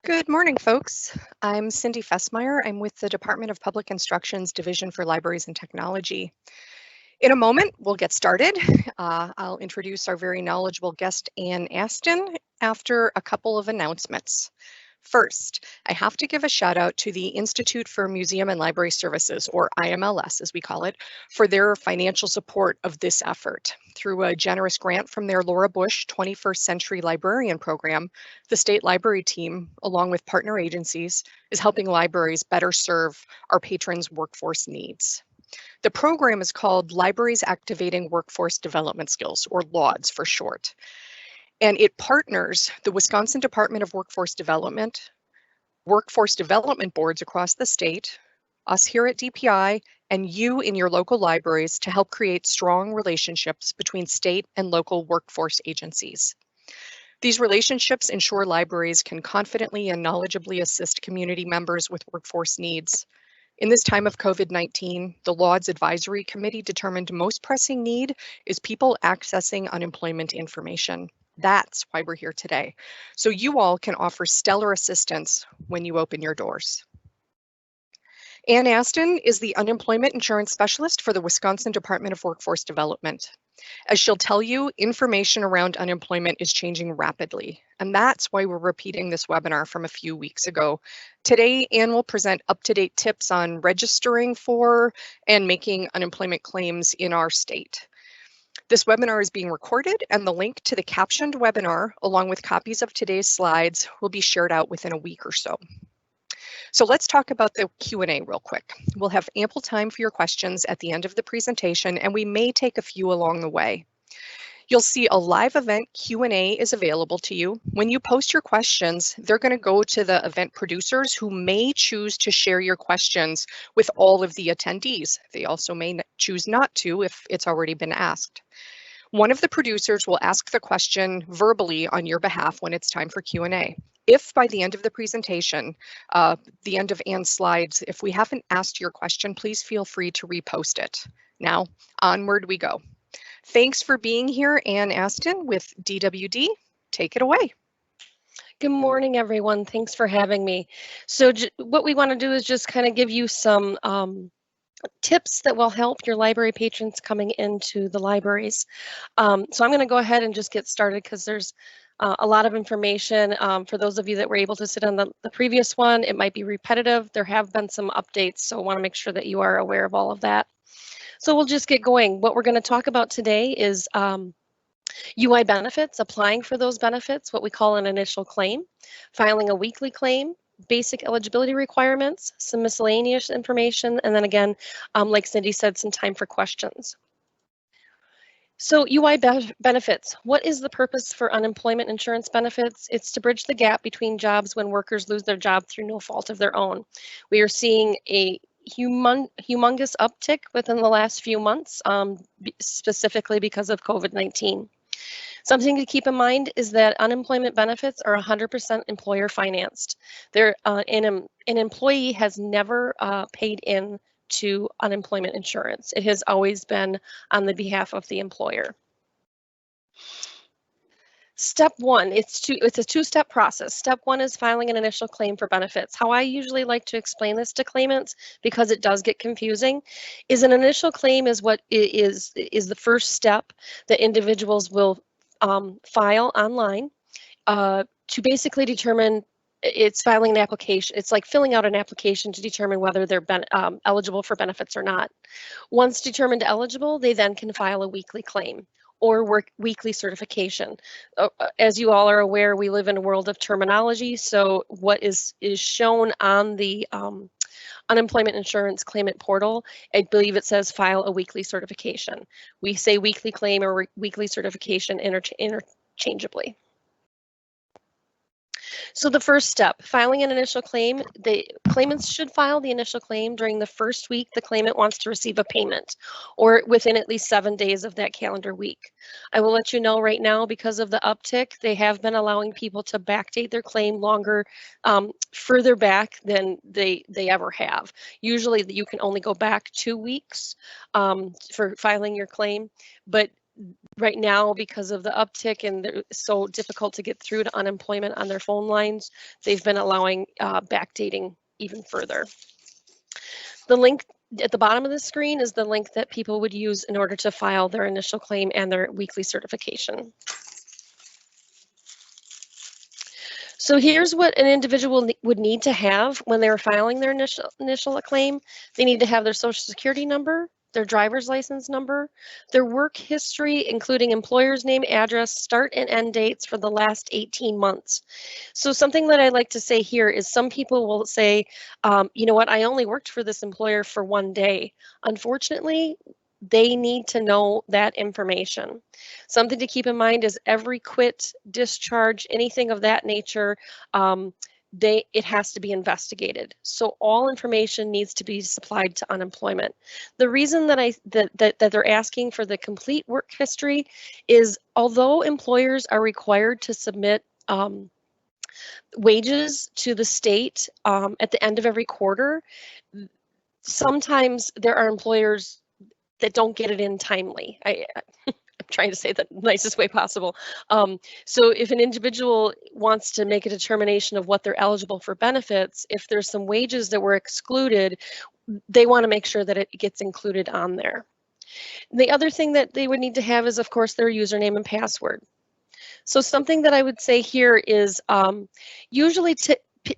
Good morning, folks. I'm Cindy Fessmeyer. I'm with the Department of Public Instruction's Division for Libraries and Technology. In a moment, we'll get started. I'll introduce our very knowledgeable guest, Ann Aston, after a couple of announcements. First, I have to give a shout out to the Institute for Museum and Library Services, or IMLS as we call it, for their financial support of this effort. Through a generous grant from their Laura Bush 21st Century Librarian Program, the state library team, along with partner agencies, is helping libraries better serve our patrons' workforce needs. The program is called Libraries Activating Workforce Development Skills, or LAWDS for short. And it partners the Wisconsin Department of Workforce Development boards across the state, us here at DPI, and you in your local libraries to help create strong relationships between state and local workforce agencies. These relationships ensure libraries can confidently and knowledgeably assist community members with workforce needs. In this time of COVID-19, the LAWDS Advisory Committee determined most pressing need is people accessing unemployment information. That's why we're here today. So you all can offer stellar assistance when you open your doors. Ann Aston is the Unemployment Insurance Specialist for the Wisconsin Department of Workforce Development. As she'll tell you, information around unemployment is changing rapidly, and that's why we're repeating this webinar from a few weeks ago. Today, Ann will present up-to-date tips on registering for and making unemployment claims in our state. This webinar is being recorded, and the link to the captioned webinar, along with copies of today's slides, will be shared out within a week or so. So let's talk about the Q&A real quick. We'll have ample time for your questions at the end of the presentation, and we may take a few along the way. You'll see a live event Q&A is available to you. When you post your questions, they're going to go to the event producers who may choose to share your questions with all of the attendees. They also may choose not to if it's already been asked. One of the producers will ask the question verbally on your behalf when it's time for Q&A. If by the end of the presentation, the end of Ann's slides, if we haven't asked your question, please feel free to repost it. Now, onward we go. Thanks for being here, Ann Aston with DWD. Take it away. Good morning, everyone. Thanks for having me. So what we want to do is just kind of give you some tips that will help your library patrons coming into the libraries. So I'm going to go ahead and just get started because there's a lot of information. For those of you that were able to sit on the previous one, it might be repetitive. There have been some updates, so I want to make sure that you are aware of all of that. So we'll just get going. What we're going to talk about today is UI benefits, applying for those benefits, what we call an initial claim, filing a weekly claim, basic eligibility requirements, some miscellaneous information, and then again, like Cindy said, some time for questions. So UI benefits, what is the purpose for unemployment insurance benefits? It's to bridge the gap between jobs when workers lose their job through no fault of their own. We are seeing a humongous uptick within the last few months, specifically because of COVID-19. Something to keep in mind is that unemployment benefits are 100% employer financed. An employee has never paid in to unemployment insurance. It has always been on the behalf of the employer. Step one, it's a two-step process. Step one is filing an initial claim for benefits. How I usually like to explain this to claimants, because it does get confusing, is an initial claim is what is the first step that individuals will file online to basically determine. It's filing an application. It's like filling out an application to determine whether they're eligible for benefits or not. Once determined eligible, they then can file a weekly claim or weekly certification. As you all are aware, we live in a world of terminology. So what is shown on the unemployment insurance claimant portal, I believe it says file a weekly certification. We say weekly claim or weekly certification interchangeably. So the first step, filing an initial claim. The claimants should file the initial claim during the first week the claimant wants to receive a payment, or within at least 7 days of that calendar week. I will let you know right now, because of the uptick, they have been allowing people to backdate their claim longer, further back than they ever have. Usually you can only go back 2 weeks for filing your claim, but right now, because of the uptick and it's so difficult to get through to unemployment on their phone lines, they've been allowing backdating even further. The link at the bottom of the screen is the link that people would use in order to file their initial claim and their weekly certification. So here's what an individual would need to have when they're filing their initial claim. They need to have their social security number, their driver's license number, their work history, including employer's name, address, start and end dates for the last 18 months. So something that I like to say here is some people will say, you know what, I only worked for this employer for 1 day. Unfortunately, they need to know that information. Something to keep in mind is every quit, discharge, anything of that nature, it has to be investigated. So all information needs to be supplied to unemployment. The reason that that they're asking for the complete work history is although employers are required to submit wages to the state at the end of every quarter, sometimes there are employers that don't get it in timely. I'm trying to say that the nicest way possible. So if an individual wants to make a determination of what they're eligible for benefits, if there's some wages that were excluded, they want to make sure that it gets included on there. The other thing that they would need to have is, of course, their username and password. So something that I would say here is usually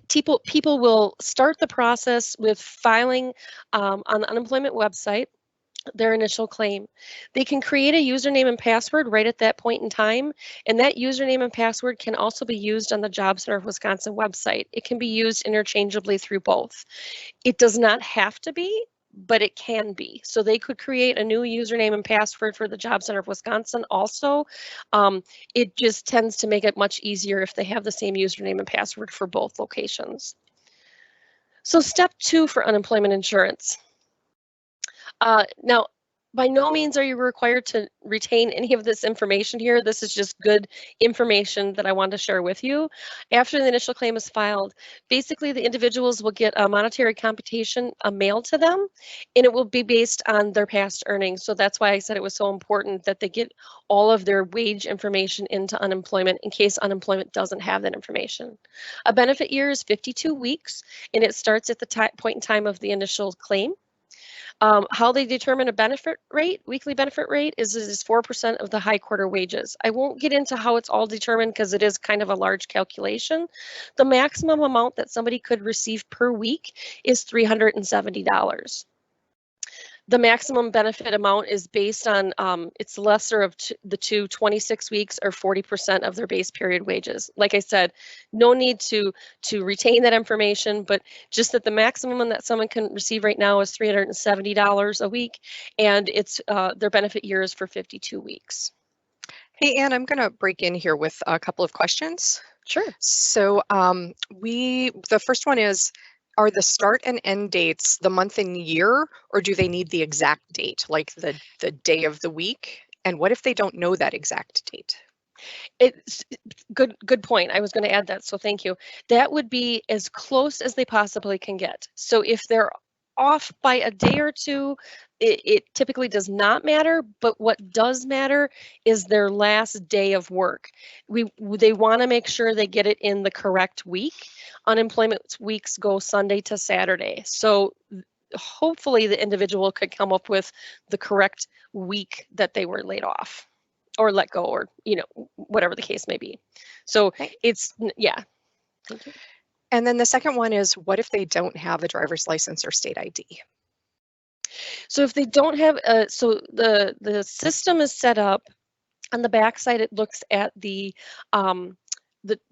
people will start the process with filing on the unemployment website their initial claim. They can create a username and password right at that point in time, and that username and password can also be used on the Job Center of Wisconsin website. It can be used interchangeably through both. It does not have to be, but it can be. So they could create a new username and password for the Job Center of Wisconsin also. It just tends to make it much easier if they have the same username and password for both locations. So step 2 for unemployment insurance. Now, by no means are you required to retain any of this information here. This is just good information that I wanted to share with you. After the initial claim is filed, basically the individuals will get a monetary computation mailed to them, and it will be based on their past earnings. So that's why I said it was so important that they get all of their wage information into unemployment in case unemployment doesn't have that information. A benefit year is 52 weeks, and it starts at the point in time of the initial claim. How they determine a benefit rate, weekly benefit rate, is 4% of the high quarter wages. I won't get into how it's all determined because it is kind of a large calculation. The maximum amount that somebody could receive per week is $370. The maximum benefit amount is based on, it's lesser of the two, 26 weeks or 40% of their base period wages. Like I said, no need to retain that information, but just that the maximum that someone can receive right now is $370 a week, and it's their benefit year is for 52 weeks. Hey, Ann, I'm going to break in here with a couple of questions. Sure. So the first one is, are the start and end dates the month and year, or do they need the exact date, like the day of the week? And what if they don't know that exact date? It's good point. I was going to add that, so thank you. That would be as close as they possibly can get. So if they're off by a day or two, it typically does not matter, but what does matter is their last day of work. They want to make sure they get it in the correct week. Unemployment weeks go Sunday to Saturday. So hopefully the individual could come up with the correct week that they were laid off or let go, or, you know, whatever the case may be. So Okay. it's, yeah. Thank you. And then the second one is, what if they don't have a driver's license or state ID? So if they don't have, so the system is set up on the backside. It looks at the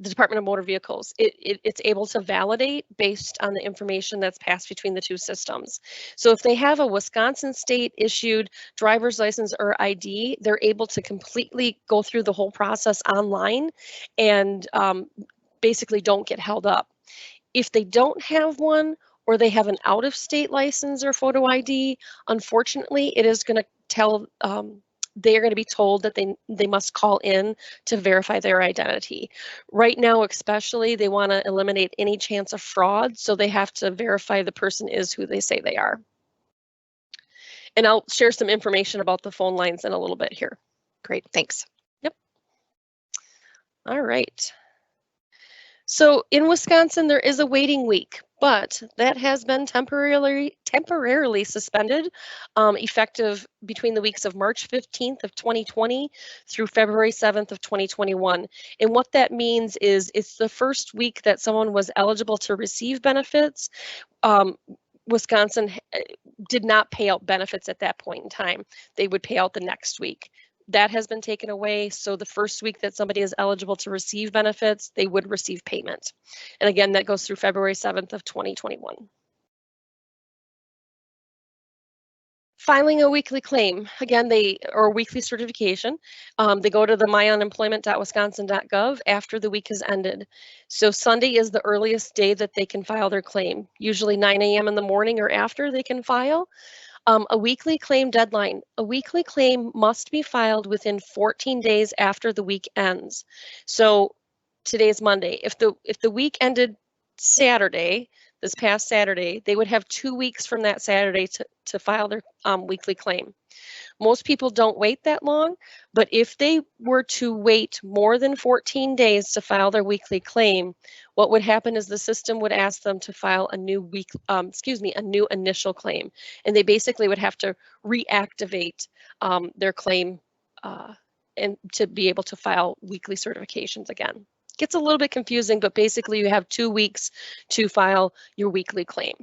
Department of Motor Vehicles. It's able to validate based on the information that's passed between the two systems. So if they have a Wisconsin state issued driver's license or ID, they're able to completely go through the whole process online and basically don't get held up. If they don't have one, or they have an out-of-state license or photo ID, unfortunately, it is going to tell, they are going to be told that they must call in to verify their identity. Right now, especially, they want to eliminate any chance of fraud, so they have to verify the person is who they say they are. And I'll share some information about the phone lines in a little bit here. Great, thanks. Yep. All right. So in Wisconsin, there is a waiting week, but that has been temporarily suspended, effective between the weeks of March 15th of 2020 through February 7th of 2021. And what that means is it's the first week that someone was eligible to receive benefits. Wisconsin did not pay out benefits at that point in time. They would pay out the next week. That has been taken away. So the first week that somebody is eligible to receive benefits, they would receive payment. And again, that goes through February 7th of 2021. Filing a weekly claim, again, or a weekly certification, they go to the myunemployment.wisconsin.gov after the week has ended. So Sunday is the earliest day that they can file their claim, usually 9 a.m. in the morning or after they can file. A weekly claim deadline. A weekly claim must be filed within 14 days after the week ends. So today is Monday. If the week ended Saturday, this past Saturday, they would have 2 weeks from that Saturday to file their weekly claim. Most people don't wait that long, but if they were to wait more than 14 days to file their weekly claim, what would happen is the system would ask them to file a new a new initial claim, and they basically would have to reactivate their claim and to be able to file weekly certifications again. Gets a little bit confusing, but basically you have 2 weeks to file your weekly claim.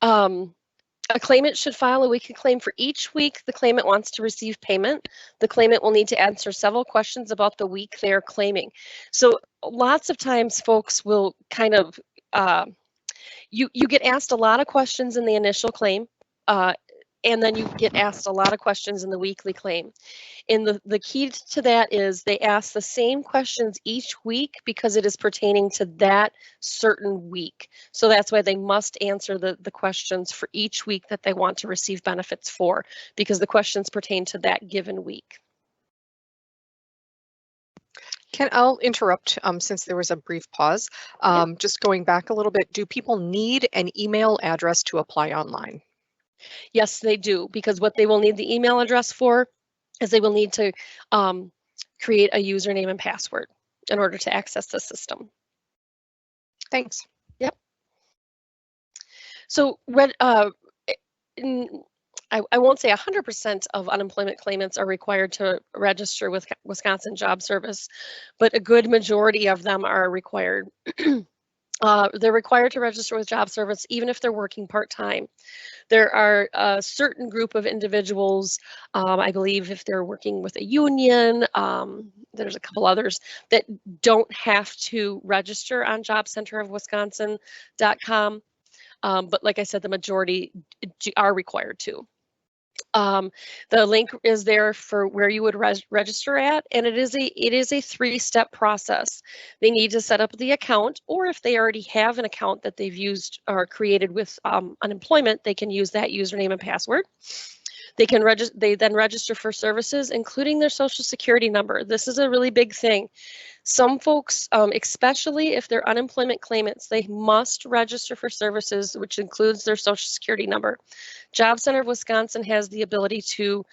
A claimant should file a weekly claim for each week the claimant wants to receive payment. The claimant will need to answer several questions about the week they are claiming. So lots of times folks will kind of, you get asked a lot of questions in the initial claim, and then you get asked a lot of questions in the weekly claim. And the key to that is they ask the same questions each week because it is pertaining to that certain week. So that's why they must answer the questions for each week that they want to receive benefits for, because the questions pertain to that given week. I'll interrupt since there was a brief pause. Just going back a little bit, do people need an email address to apply online? Yes, they do, because what they will need the email address for is they will need to create a username and password in order to access the system. Thanks. Yep. So I won't say 100% of unemployment claimants are required to register with Wisconsin Job Service, but a good majority of them are required. They're required to register with Job Service even if they're working part-time. There are a certain group of individuals, I believe if they're working with a union, there's a couple others that don't have to register on jobcenterofwisconsin.com. But like I said, the majority are required to. The link is there for where you would register at, and it is a 3-step process. They need to set up the account, or if they already have an account that they've used or created with unemployment, they can use that username and password. They then register for services, including their Social Security number. This is a really big thing. Some folks, especially if they're unemployment claimants, they must register for services, which includes their Social Security number. Job Center of Wisconsin has the ability to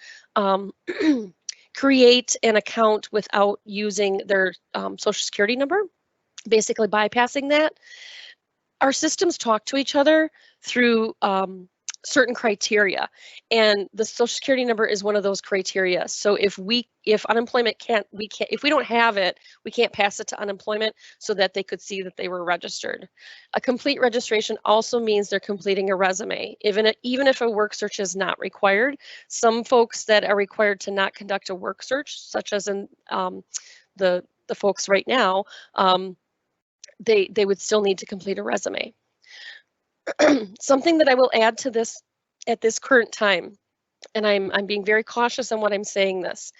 create an account without using their Social Security number, basically bypassing that. Our systems talk to each other through certain criteria, and the Social Security number is one of those criteria. So if unemployment if we don't have it, we can't pass it to unemployment so that they could see that they were registered. A complete registration also means they're completing a resume. Even if a work search is not required, some folks that are required to not conduct a work search, such as in the folks right now, they would still need to complete a resume. Something that I will add to this at this current time, and I'm being very cautious on what I'm saying this,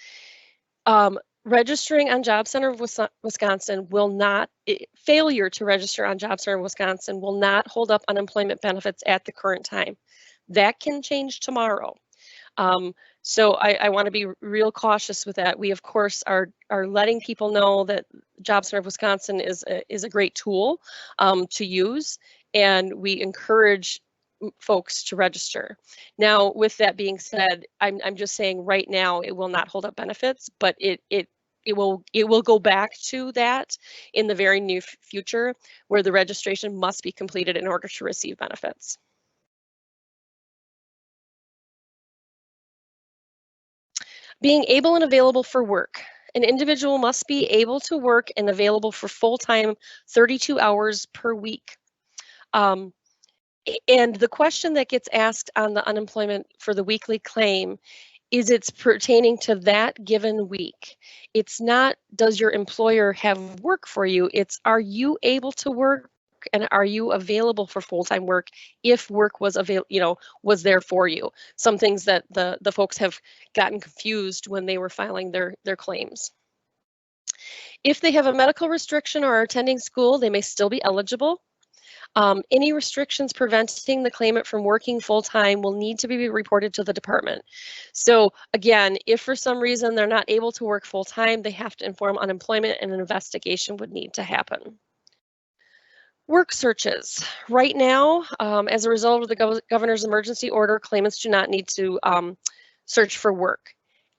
registering on Job Center of Wisconsin will not, failure to register on Job Center of Wisconsin will not hold up unemployment benefits at the current time. That can change tomorrow. So I want to be real cautious with that. We, of course, are letting people know that Job Center of Wisconsin is a great tool to use, and we encourage folks to register. Now, with that being said, I'm just saying right now it will not hold up benefits, but it will go back to that in the very near future, where the registration must be completed in order to receive benefits. Being able and available for work. An individual must be able to work and available for full-time 32 hours per week. And the question that gets asked on the unemployment for the weekly claim is it's pertaining to that given week. It's not, does your employer have work for you? It's, are you able to work and are you available for full-time work if work was was there for you? Some things that the folks have gotten confused when they were filing their claims. If they have a medical restriction or are attending school, they may still be eligible. Any restrictions preventing the claimant from working full-time will need to be reported to the department. So again, if for some reason they're not able to work full-time, they have to inform unemployment and an investigation would need to happen. Work searches. Right now, as a result of the governor's emergency order, claimants do not need to search for work.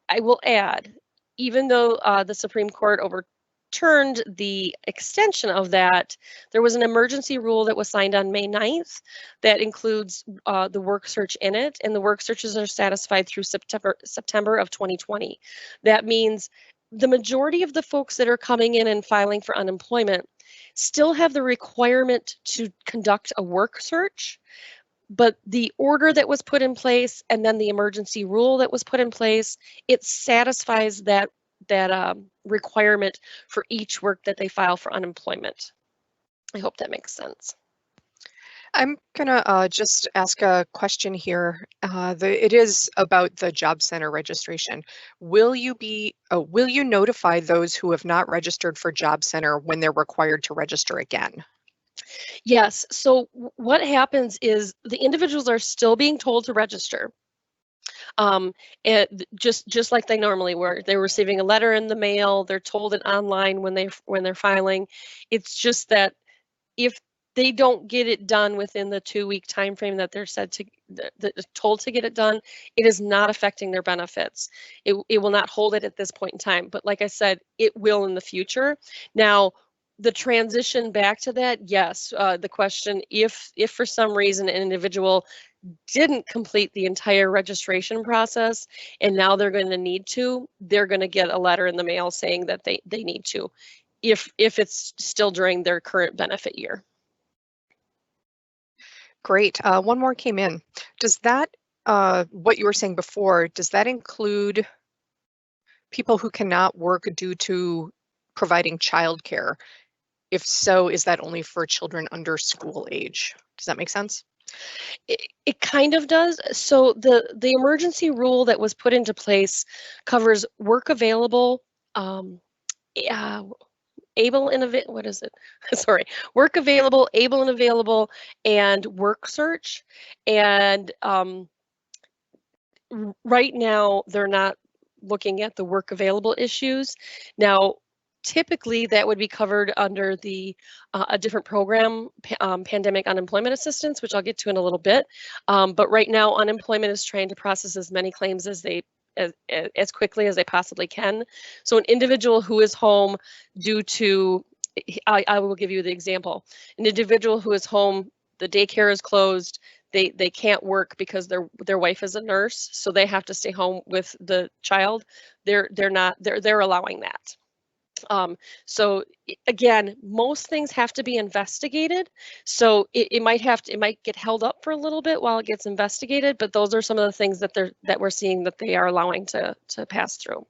I will add, even though the Supreme Court overturned the extension of that, there was an emergency rule that was signed on May 9th that includes the work search in it, and the work searches are satisfied through September of 2020. That means the majority of the folks that are coming in and filing for unemployment still have the requirement to conduct a work search, but the order that was put in place and then the emergency rule that was put in place, it satisfies that requirement for each work that they file for unemployment. I hope that makes sense. I'm gonna just ask a question here. It is about the job center registration. Will you notify those who have not registered for job center when they're required to register again? Yes, so what happens is the individuals are still being told to register. And just like they normally were. They're receiving a letter in the mail, they're told it online when they're filing. It's just that if they don't get it done within the 2-week time frame that they're told to get it done, it is not affecting their benefits. It will not hold it at this point in time. But like I said, it will in the future. Now, the transition back to that, yes, the question, if for some reason an individual didn't complete the entire registration process and now they're going to get a letter in the mail saying that they need to, if it's still during their current benefit year. Great. One more came in. Does that, what you were saying before, does that include people who cannot work due to providing childcare? If so, is that only for children under school age? Does that make sense? It kind of does. So the emergency rule that was put into place covers work available, able and what is it? Sorry, work available, able and available, and work search. And right now they're not looking at the work available issues. Now, typically that would be covered under the a different program, pandemic unemployment assistance, which I'll get to in a little bit. But right now, unemployment is trying to process as many claims as quickly as they possibly can. So an individual who is home due to, I will give you the example, an individual who is home, the daycare is closed, they can't work because their wife is a nurse, so they have to stay home with the child. They're allowing that. So again, most things have to be investigated. So it might get held up for a little bit while it gets investigated, but those are some of the things that we're seeing that they are allowing to pass through.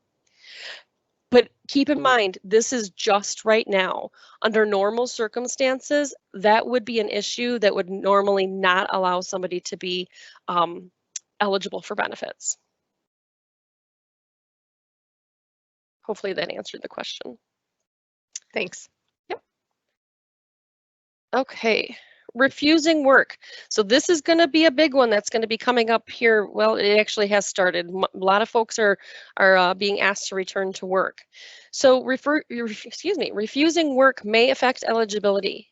But keep in mind, this is just right now. Under normal circumstances, that would be an issue that would normally not allow somebody to be eligible for benefits. Hopefully that answered the question. Thanks. Yep. Okay, refusing work. So this is going to be a big one that's going to be coming up here. Well, it actually has started. A lot of folks are being asked to return to work. So refusing work may affect eligibility.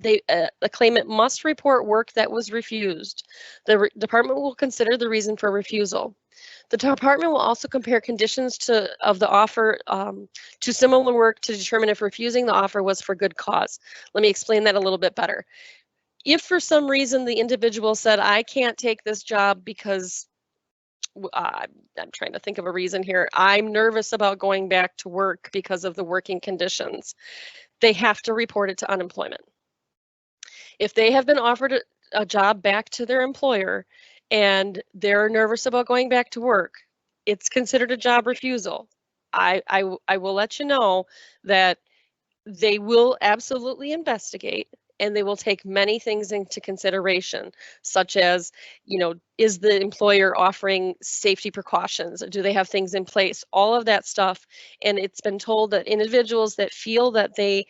the claimant must report work that was refused. The department will consider the reason for refusal. The department will also compare conditions of the offer to similar work to determine if refusing the offer was for good cause. Let me explain that a little bit better. If for some reason the individual said, I can't take this job because I'm trying to think of a reason here. I'm nervous about going back to work because of the working conditions. They have to report it to unemployment. If they have been offered a job back to their employer and they're nervous about going back to work, it's considered a job refusal. I will let you know that they will absolutely investigate, and they will take many things into consideration, such as, is the employer offering safety precautions? Do they have things in place? All of that stuff. And it's been told that individuals that feel that they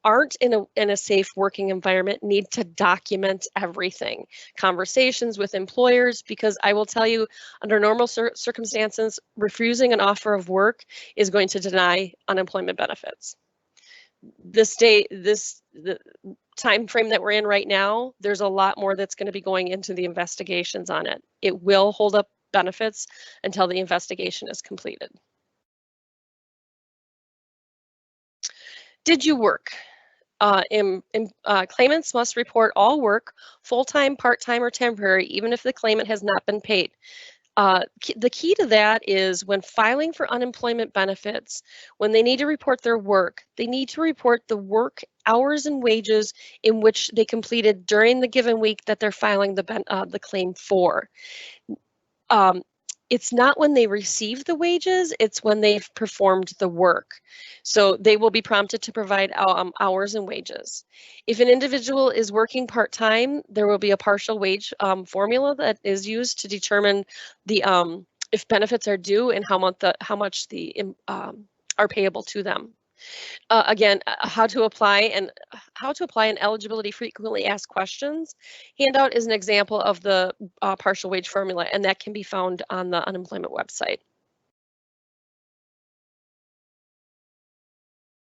aren't in a safe working environment need to document everything. Conversations with employers, because I will tell you, under normal circumstances, refusing an offer of work is going to deny unemployment benefits. The time frame that we're in right now, there's a lot more that's going to be going into the investigations on it. It will hold up benefits until the investigation is completed. Did you work? Claimants must report all work, full-time, part-time, or temporary, even if the claimant has not been paid. The key to that is when filing for unemployment benefits, when they need to report their work, they need to report the work hours and wages in which they completed during the given week that they're filing the claim for. It's not when they receive the wages, it's when they've performed the work. So they will be prompted to provide hours and wages. If an individual is working part-time, there will be a partial wage formula that is used to determine the if benefits are due and how much are payable to them. Again, how to apply and eligibility frequently asked questions handout is an example of the partial wage formula, and that can be found on the unemployment website.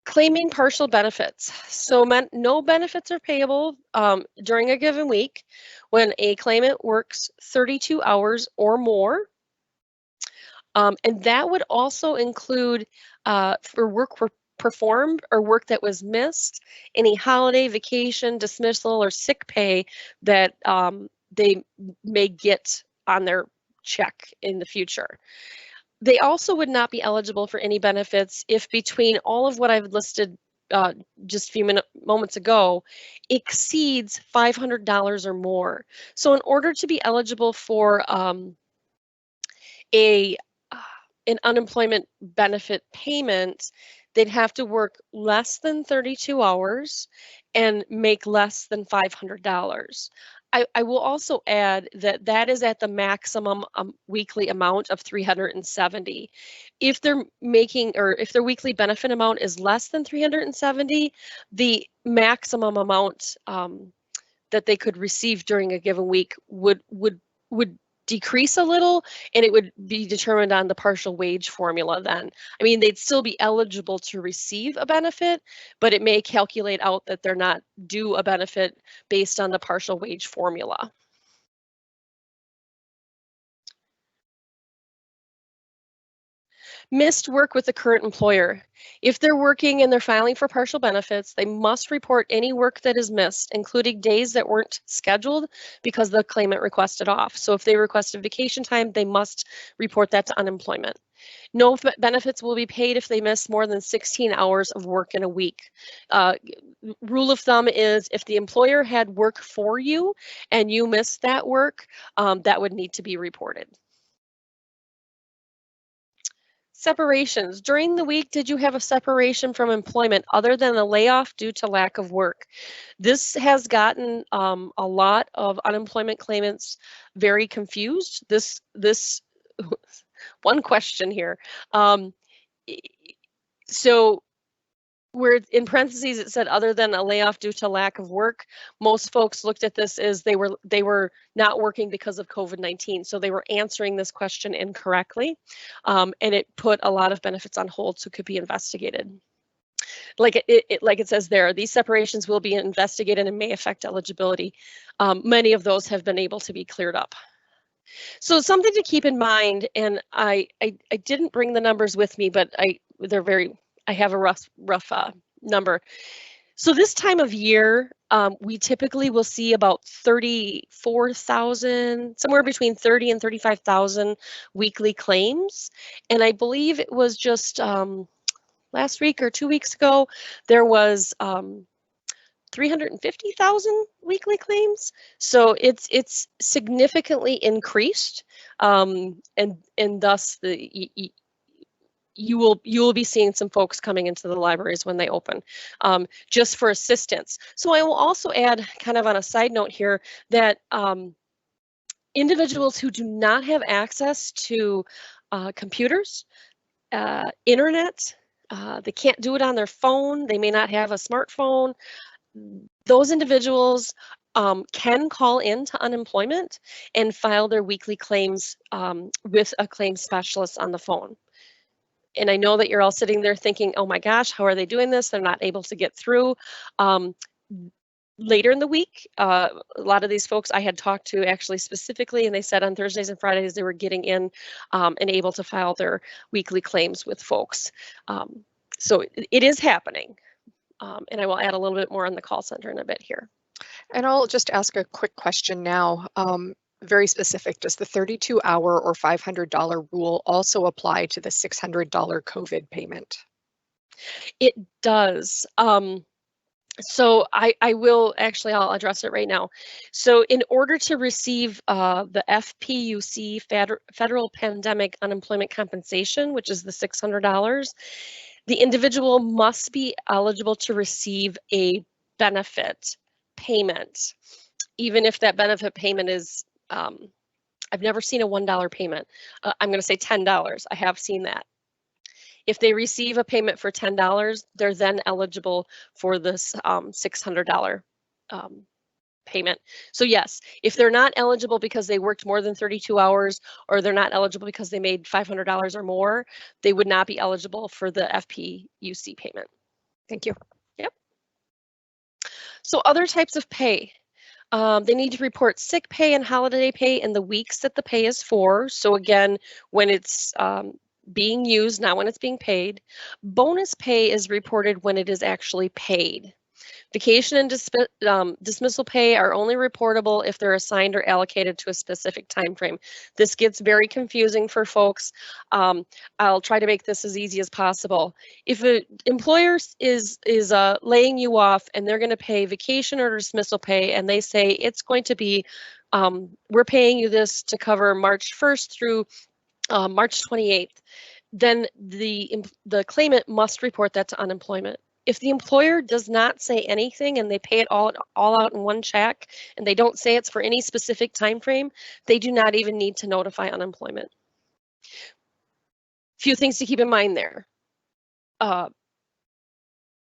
Claiming partial benefits. So no benefits are payable during a given week when a claimant works 32 hours or more. And that would also include for work performed or work that was missed, any holiday, vacation, dismissal, or sick pay that they may get on their check in the future. They also would not be eligible for any benefits if between all of what I've listed just a few moments ago exceeds $500 or more. So in order to be eligible for an unemployment benefit payment, they'd have to work less than 32 hours and make less than $500. I will also add that is at the maximum weekly amount of $370. If they're making, or if their weekly benefit amount is less than $370, the maximum amount that they could receive during a given week would decrease a little, and it would be determined on the partial wage formula then. I mean, they'd still be eligible to receive a benefit, but it may calculate out that they're not due a benefit based on the partial wage formula. Missed work with the current employer. If they're working and they're filing for partial benefits, they must report any work that is missed, including days that weren't scheduled because the claimant requested off. So if they requested vacation time, they must report that to unemployment. No benefits will be paid if they miss more than 16 hours of work in a week. Rule of thumb is if the employer had work for you and you missed that work, that would need to be reported. Separations. During the week, did you have a separation from employment other than a layoff due to lack of work? This has gotten a lot of unemployment claimants very confused. This one question here. So where in parentheses it said other than a layoff due to lack of work, most folks looked at this as they were not working because of COVID-19. So they were answering this question incorrectly, and it put a lot of benefits on hold, so could be investigated. like it says there, these separations will be investigated and may affect eligibility. Many of those have been able to be cleared up. So something to keep in mind, and I didn't bring the numbers with me, but I have a rough number. So this time of year, we typically will see about 34,000, somewhere between 30 and 35,000 weekly claims. And I believe it was just last week or 2 weeks ago, there was 350,000 weekly claims. So it's significantly increased, and thus you will be seeing some folks coming into the libraries when they open, just for assistance. So I will also add, kind of on a side note here, that individuals who do not have access to computers, internet, they can't do it on their phone, they may not have a smartphone, those individuals can call in to unemployment and file their weekly claims with a claims specialist on the phone. And I know that you're all sitting there thinking, oh my gosh, how are they doing this? They're not able to get through. Later in the week, a lot of these folks I had talked to actually specifically, and they said on Thursdays and Fridays they were getting in and able to file their weekly claims with folks. So it is happening. And I will add a little bit more on the call center in a bit here. And I'll just ask a quick question now. Very specific, does the 32-hour or $500 rule also apply to the $600 COVID payment? It does. So I will actually, I'll address it right now. So in order to receive the FPUC, Federal Pandemic Unemployment Compensation, which is the $600, the individual must be eligible to receive a benefit payment, even if that benefit payment is, I've never seen a $1 payment. I'm going to say $10. I have seen that. If they receive a payment for $10, they're then eligible for this $600 payment. So yes, if they're not eligible because they worked more than 32 hours, or they're not eligible because they made $500 or more, they would not be eligible for the FPUC payment. Thank you. Yep. So other types of pay. They need to report sick pay and holiday pay in the weeks that the pay is for. So again, when it's being used, not when it's being paid. Bonus pay is reported when it is actually paid. Vacation and dismissal pay are only reportable if they're assigned or allocated to a specific time frame. This gets very confusing for folks. I'll try to make this as easy as possible. If an employer is laying you off and they're going to pay vacation or dismissal pay, and they say it's going to be, we're paying you this to cover March 1st through March 28th, then the claimant must report that to unemployment. If the employer does not say anything and they pay it all out in one check, and they don't say it's for any specific time frame, they do not even need to notify unemployment. Few things to keep in mind there.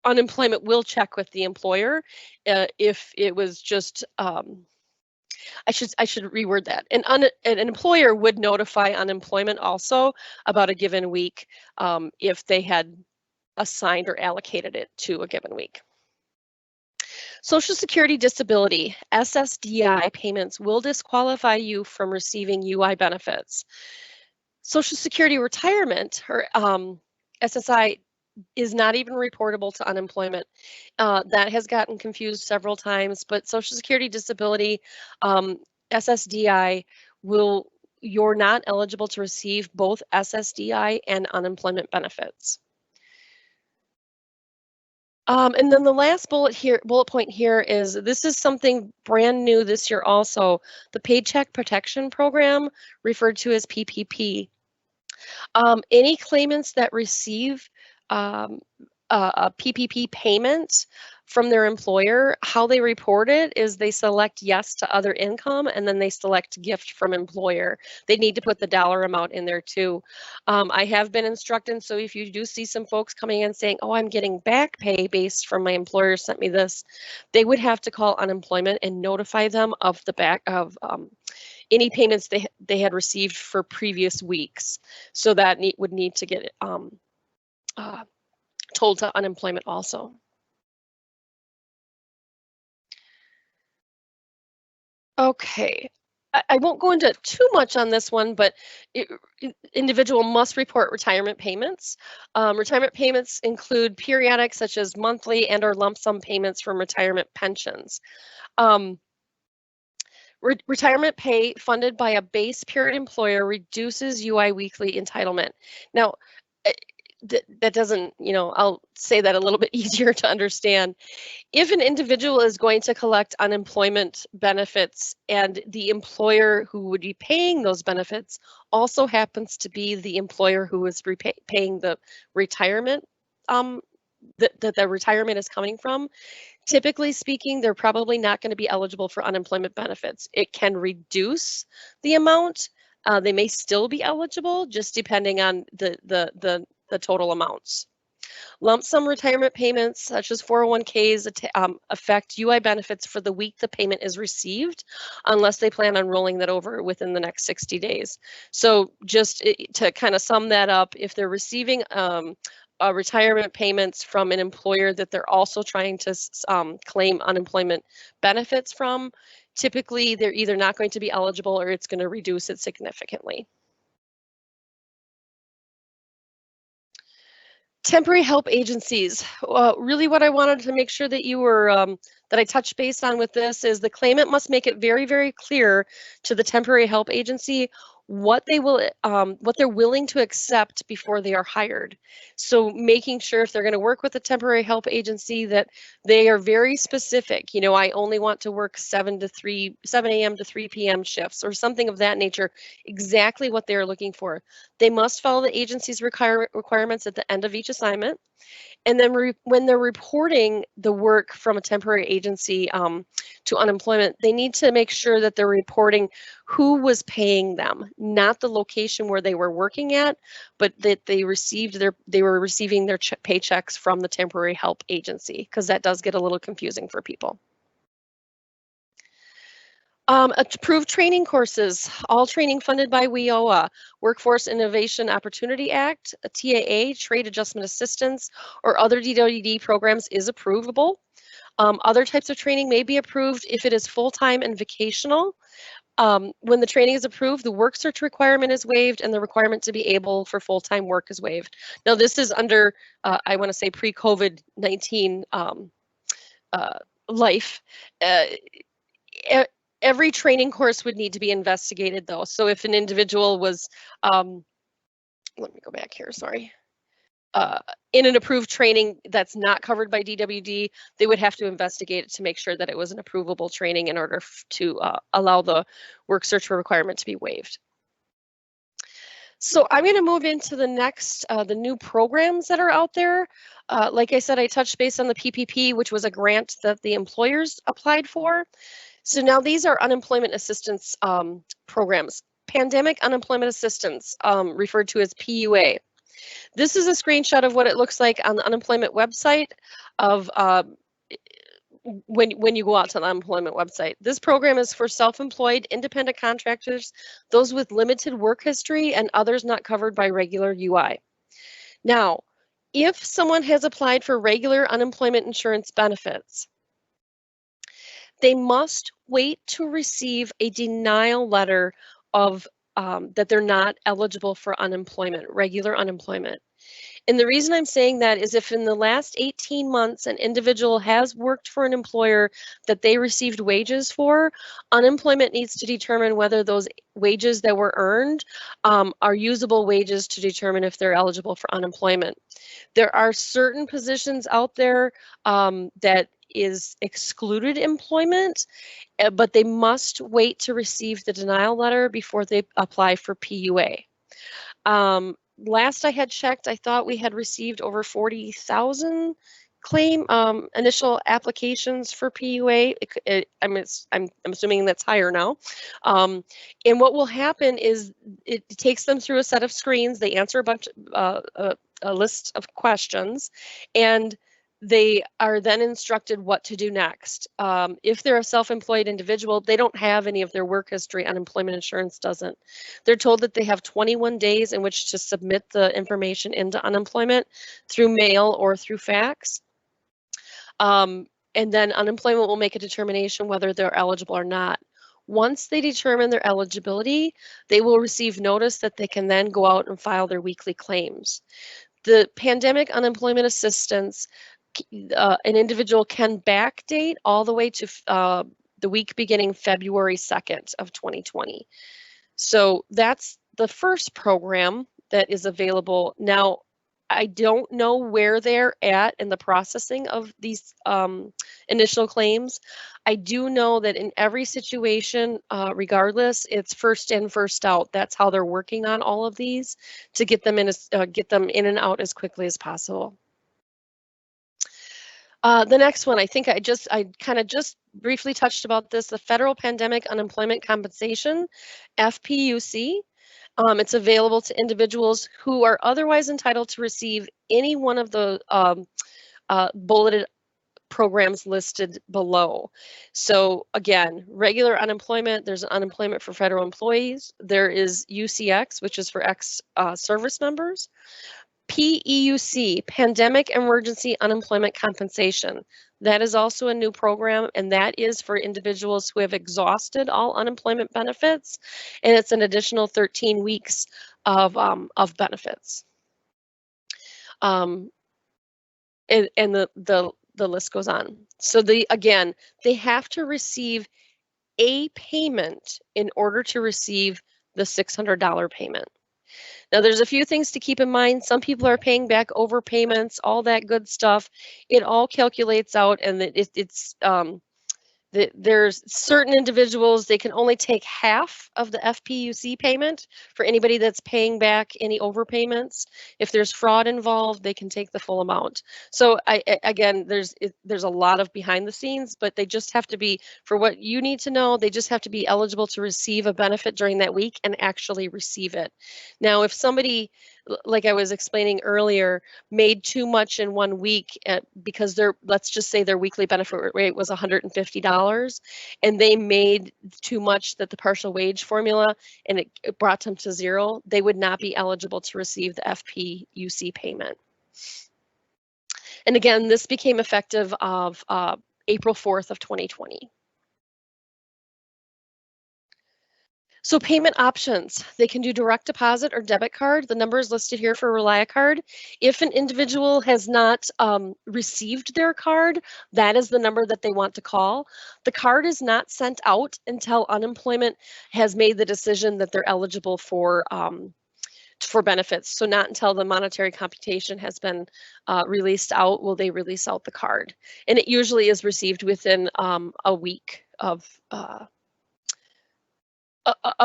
Unemployment will check with the employer if it was just, I should reword that. An employer would notify unemployment also about a given week if they had assigned or allocated it to a given week. Social Security Disability, SSDI payments will disqualify you from receiving UI benefits. Social Security Retirement, or SSI, is not even reportable to unemployment. That has gotten confused several times, but Social Security Disability, SSDI, you're not eligible to receive both SSDI and unemployment benefits. And then the last bullet point here is, this is something brand new this year also, the Paycheck Protection Program, referred to as PPP. Any claimants that receive a PPP payment from their employer, how they report it is they select yes to other income, and then they select gift from employer. They need to put the dollar amount in there too. I have been instructed, so if you do see some folks coming in saying, oh, I'm getting back pay based from my employer sent me this, they would have to call unemployment and notify them of the back of any payments they had received for previous weeks. So that would need to get told to unemployment also. Okay, I won't go into too much on this one, but individual must report retirement payments. Retirement payments include periodic, such as monthly and or lump sum payments from retirement pensions. Retirement pay funded by a base period employer reduces UI weekly entitlement. Now, that doesn't, I'll say that a little bit easier to understand. If an individual is going to collect unemployment benefits and the employer who would be paying those benefits also happens to be the employer who is paying the retirement that the retirement is coming from, typically speaking, they're probably not going to be eligible for unemployment benefits. It can reduce the amount. They may still be eligible, just depending on the total amounts. Lump sum retirement payments, such as 401ks, affect UI benefits for the week the payment is received, unless they plan on rolling that over within the next 60 days. So just to kind of sum that up, if they're receiving retirement payments from an employer that they're also trying to claim unemployment benefits from, typically they're either not going to be eligible or it's going to reduce it significantly. Temporary help agencies. Really what I wanted to make sure that you were, that I touched base on with this is the claimant must make it very, very clear to the temporary help agency what they're willing to accept before they are hired. So making sure if they're going to work with a temporary help agency that they are very specific. I only want to work 7 a.m. to 3 p.m. shifts or something of that nature, exactly what they're looking for. They must follow the agency's requirements at the end of each assignment. And then when they're reporting the work from a temporary agency to unemployment, they need to make sure that they're reporting who was paying them, not the location where they were working at, but that they were receiving their paychecks from the temporary help agency, because that does get a little confusing for people. Approved training courses, all training funded by WIOA, Workforce Innovation Opportunity Act, a TAA, Trade Adjustment Assistance, or other DWD programs is approvable. Other types of training may be approved if it is full-time and vocational. When the training is approved, the work search requirement is waived and the requirement to be able for full-time work is waived. Now this is under, I want to say pre-COVID-19 life. Every training course would need to be investigated though. So if an individual was, let me go back here, sorry. In an approved training that's not covered by DWD, they would have to investigate it to make sure that it was an approvable training in order to allow the work search requirement to be waived. So I'm going to move into the next, the new programs that are out there. Like I said, I touched base on the PPP, which was a grant that the employers applied for. So now these are unemployment assistance programs. Pandemic Unemployment Assistance, referred to as PUA. This is a screenshot of what it looks like on the unemployment website of when you go out to the unemployment website. This program is for self-employed, independent contractors, those with limited work history, and others not covered by regular UI. Now, if someone has applied for regular unemployment insurance benefits, they must wait to receive a denial letter of that they're not eligible for unemployment, regular unemployment. And the reason I'm saying that is if in the last 18 months an individual has worked for an employer that they received wages for, unemployment needs to determine whether those wages that were earned are usable wages to determine if they're eligible for unemployment. There are certain positions out there that is excluded employment, but they must wait to receive the denial letter before they apply for PUA. Last I had checked, I thought we had received over 40,000 claim initial applications for PUA. I'm assuming that's higher now. And what will happen is it takes them through a set of screens. They answer a list of questions, and They are then instructed what to do next. If they're a self-employed individual, they don't have any of their work history. Unemployment insurance doesn't. They're told that they have 21 days in which to submit the information into unemployment through mail or through fax. And then unemployment will make a determination whether they're eligible or not. Once they determine their eligibility, they will receive notice that they can then go out and file their weekly claims. The pandemic unemployment assistance, an individual can backdate all the way to the week beginning February 2nd of 2020. So that's the first program that is available. Now, I don't know where they're at in the processing of these initial claims. I do know that in every situation, regardless, it's first in, first out. That's how they're working on all of these to get them in and out as quickly as possible. The next one, I think I kind of just briefly touched about this, the Federal Pandemic Unemployment Compensation, FPUC. It's available to individuals who are otherwise entitled to receive any one of the bulleted programs listed below. So again, regular unemployment, there's unemployment for federal employees. There is UCX, which is for ex-service members. PEUC, Pandemic Emergency Unemployment Compensation. That is also a new program, and that is for individuals who have exhausted all unemployment benefits, and it's an additional 13 weeks of benefits. And the list goes on. So again, they have to receive a payment in order to receive the $600 payment. Now, there's a few things to keep in mind. Some people are paying back overpayments, all that good stuff. It all calculates out, and there's certain individuals, they can only take half of the FPUC payment for anybody that's paying back any overpayments. If there's fraud involved, they can take the full amount. So again, there's a lot of behind the scenes, but they just have to be, for what you need to know, they just have to be eligible to receive a benefit during that week and actually receive it. Now, if somebody, like I was explaining earlier, made too much in 1 week because let's just say their weekly benefit rate was $150 and they made too much that the partial wage formula and it brought them to zero, they would not be eligible to receive the FPUC payment. And again, this became effective of April 4th of 2020. So payment options, they can do direct deposit or debit card. The number is listed here for ReliaCard. If an individual has not received their card, that is the number that they want to call. The card is not sent out until unemployment has made the decision that they're eligible for benefits. So not until the monetary computation has been released out will they release out the card. And it usually is received within a week of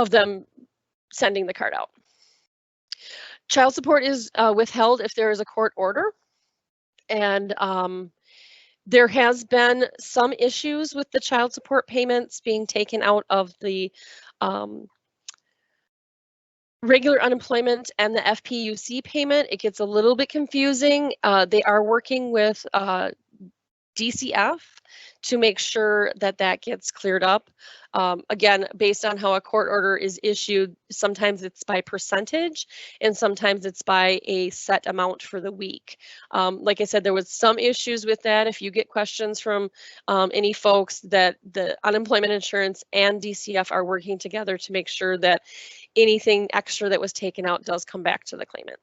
them sending the card out. Child support is withheld if there is a court order, and there has been some issues with the child support payments being taken out of the regular unemployment and the FPUC payment. It gets a little bit confusing. They are working with DCF to make sure that that gets cleared up. Again, based on how a court order is issued, sometimes it's by percentage and sometimes it's by a set amount for the week. Like I said, there was some issues with that. If you get questions from any folks, that the unemployment insurance and DCF are working together to make sure that anything extra that was taken out does come back to the claimant.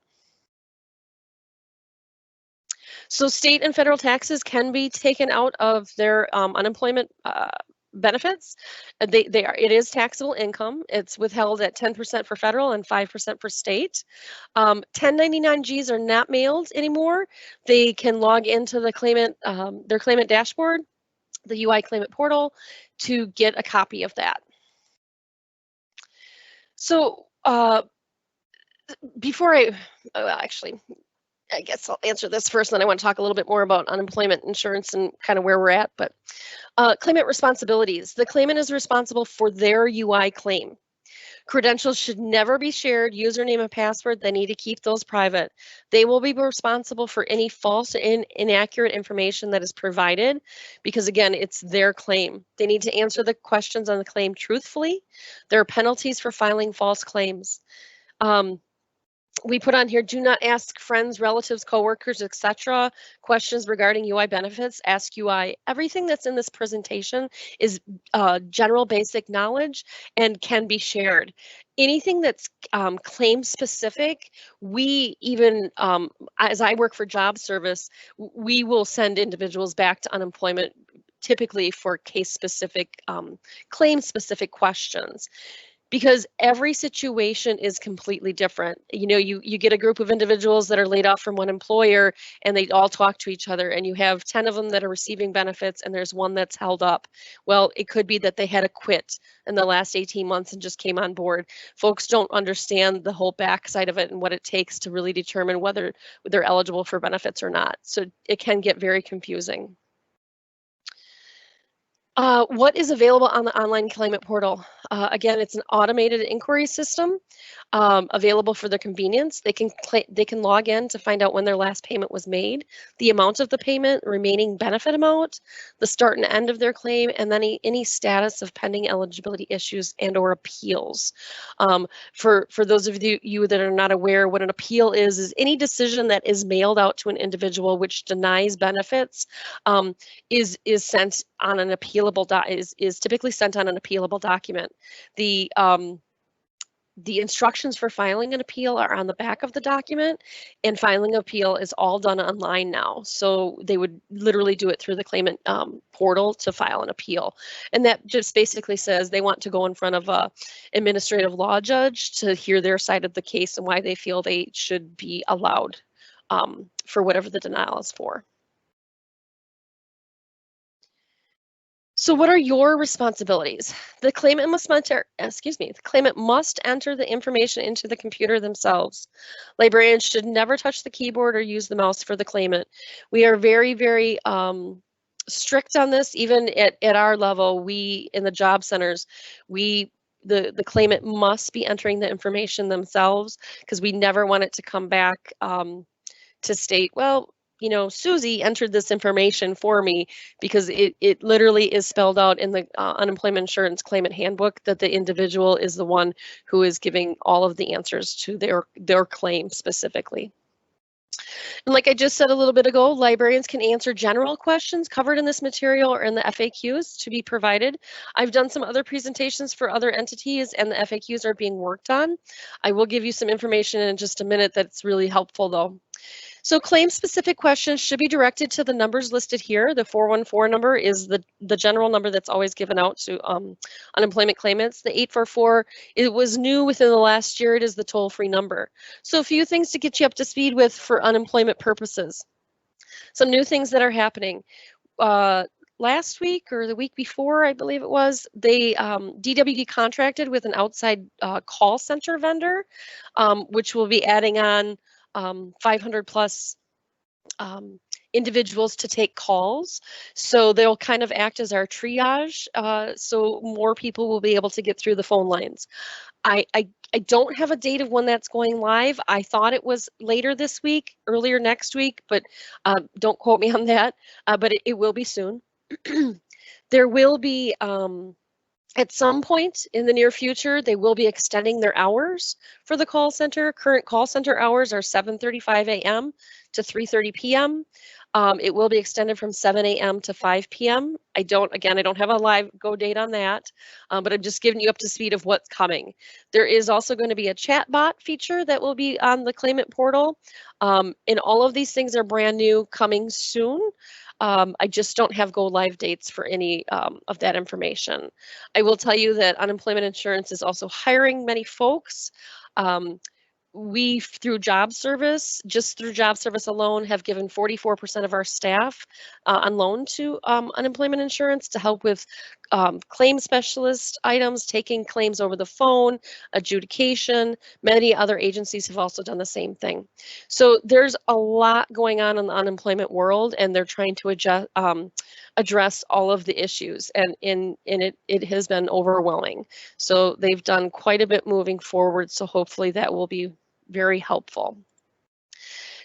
So state and federal taxes can be taken out of their unemployment benefits. It is taxable income. It's withheld at 10% for federal and 5% for state. 1099-Gs are not mailed anymore. They can log into the claimant, their claimant dashboard, the UI claimant portal, to get a copy of that. So before actually, I guess I'll answer this first, and then I want to talk a little bit more about unemployment insurance and kind of where we're at. But claimant responsibilities. The claimant is responsible for their UI claim. Credentials should never be shared. Username and password, they need to keep those private. They will be responsible for any false and inaccurate information that is provided because, again, it's their claim. They need to answer the questions on the claim truthfully. There are penalties for filing false claims. We put on here, do not ask friends, relatives, coworkers, etc. questions regarding UI benefits. Ask UI. Everything that's in this presentation is general basic knowledge and can be shared. Anything that's claim specific, we even, as I work for job service, we will send individuals back to unemployment typically for case specific, claim specific questions. Because every situation is completely different. You know, you get a group of individuals that are laid off from one employer and they all talk to each other and you have 10 of them that are receiving benefits and there's one that's held up. Well, it could be that they had to quit in the last 18 months and just came on board. Folks don't understand the whole backside of it and what it takes to really determine whether they're eligible for benefits or not. So it can get very confusing. What is available on the online claimant portal? Again, it's an automated inquiry system available for their convenience. They can log in to find out when their last payment was made, the amount of the payment, remaining benefit amount, the start and end of their claim, and then any status of pending eligibility issues and/or appeals. For those of you that are not aware, what an appeal is any decision that is mailed out to an individual which denies benefits is sent on an appealable is typically sent on an appealable document. The instructions for filing an appeal are on the back of the document, and filing an appeal is all done online now. So they would literally do it through the claimant portal to file an appeal. And that just basically says they want to go in front of a administrative law judge to hear their side of the case and why they feel they should be allowed for whatever the denial is for. So what are your responsibilities? The claimant must enter, the claimant must enter the information into the computer themselves. Librarians should never touch the keyboard or use the mouse for the claimant. We are very, very strict on this. Even at our level, we in the job centers, the claimant must be entering the information themselves because we never want it to come back to state, well, you know, Susie entered this information for me, because it literally is spelled out in the unemployment insurance claimant handbook that the individual is the one who is giving all of the answers to their claim specifically. And like I just said a little bit ago, librarians can answer general questions covered in this material or in the FAQs to be provided. I've done some other presentations for other entities and the FAQs are being worked on. I will give you some information in just a minute that's really helpful though. So claim-specific questions should be directed to the numbers listed here. The 414 number is the general number that's always given out to unemployment claimants. The 844, it was new within the last year. It is the toll-free number. So a few things to get you up to speed with for unemployment purposes. Some new things that are happening. Last week or the week before, I believe it was, they DWD contracted with an outside call center vendor, which will be adding on 500 plus individuals to take calls. So they'll kind of act as our triage, so more people will be able to get through the phone lines. I don't have a date of when that's going live. I thought it was later this week, earlier next week, but don't quote me on that, but it will be soon. There will be at some point in the near future, they will be extending their hours for the call center. Current call center hours are 7:35 a.m. to 3:30 p.m. It will be extended from 7 a.m. to 5 p.m. I don't have a live go date on that, but I'm just giving you up to speed of what's coming. There is also going to be a chat bot feature that will be on the claimant portal. And all of these things are brand new, coming soon. I just don't have go live dates for any of that information. I will tell you that unemployment insurance is also hiring many folks. We, through job service, just through job service alone, have given 44% of our staff on loan to unemployment insurance to help with claim specialist items, taking claims over the phone, adjudication. Many other agencies have also done the same thing. So there's a lot going on in the unemployment world, and they're trying to address all of the issues, and it has been overwhelming. So they've done quite a bit moving forward, so hopefully that will be very helpful.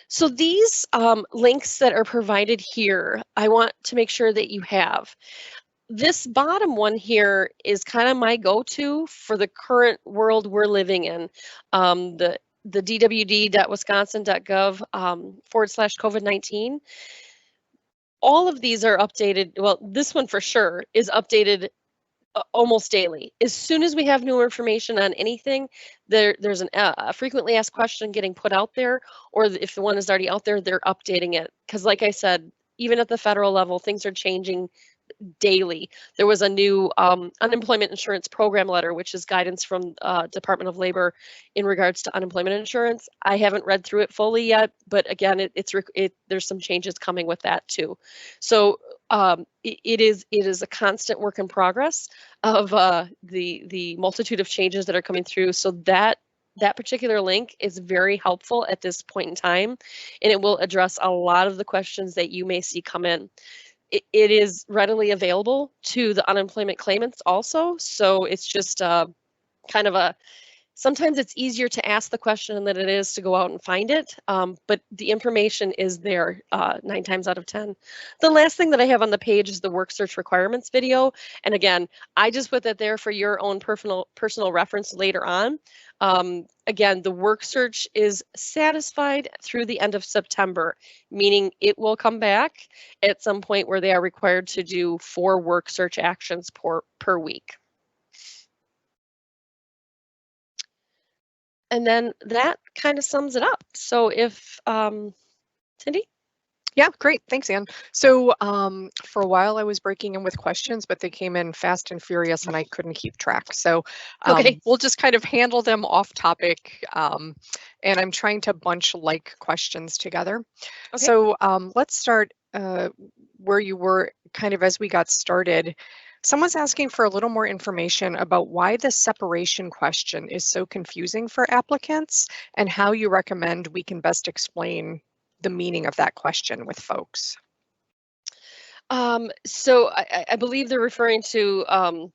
So these links that are provided here, I want to make sure that you have. This bottom one here is kind of my go-to for the current world we're living in. The dwd.wisconsin.gov /COVID-19. All of these are updated. Well, this one for sure is updated almost daily. As soon as we have new information on anything, there's a frequently asked question getting put out there, or if the one is already out there, they're updating it. Because like I said, even at the federal level, things are changing daily. There was a new unemployment insurance program letter, which is guidance from Department of Labor in regards to unemployment insurance. I haven't read through it fully yet, but again, there's some changes coming with that too. So it is a constant work in progress of the multitude of changes that are coming through. So that particular link is very helpful at this point in time, and it will address a lot of the questions that you may see come in. It is readily available to the unemployment claimants also. So it's just kind of sometimes it's easier to ask the question than it is to go out and find it. But the information is there 9 times out of 10. The last thing that I have on the page is the work search requirements video. And again, I just put that there for your own personal reference later on. Again, the work search is satisfied through the end of September, meaning it will come back at some point where they are required to do 4 work search actions per week. And then that kind of sums it up. So if, Cindy? Yeah, great. Thanks, Ann. So for a while I was breaking in with questions, but they came in fast and furious and I couldn't keep track. So Okay. We'll just kind of handle them off topic. And I'm trying to bunch like questions together. Okay. So let's start where you were kind of as we got started. Someone's asking for a little more information about why the separation question is so confusing for applicants and how you recommend we can best explain the meaning of that question with folks. So I believe they're referring to, I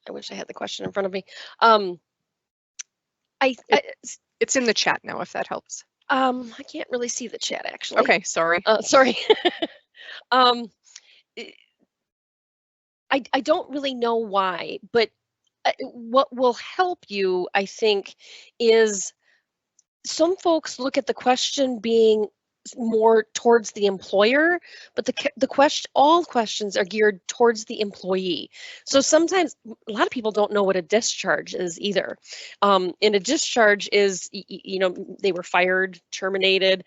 wish I had the question in front of me. It's in the chat now, if that helps. I can't really see the chat actually. Okay, sorry. Sorry. I don't really know why, but what will help you, I think, is some folks look at the question being more towards the employer, but all questions are geared towards the employee. So sometimes a lot of people don't know what a discharge is either. And a discharge is, they were fired, terminated,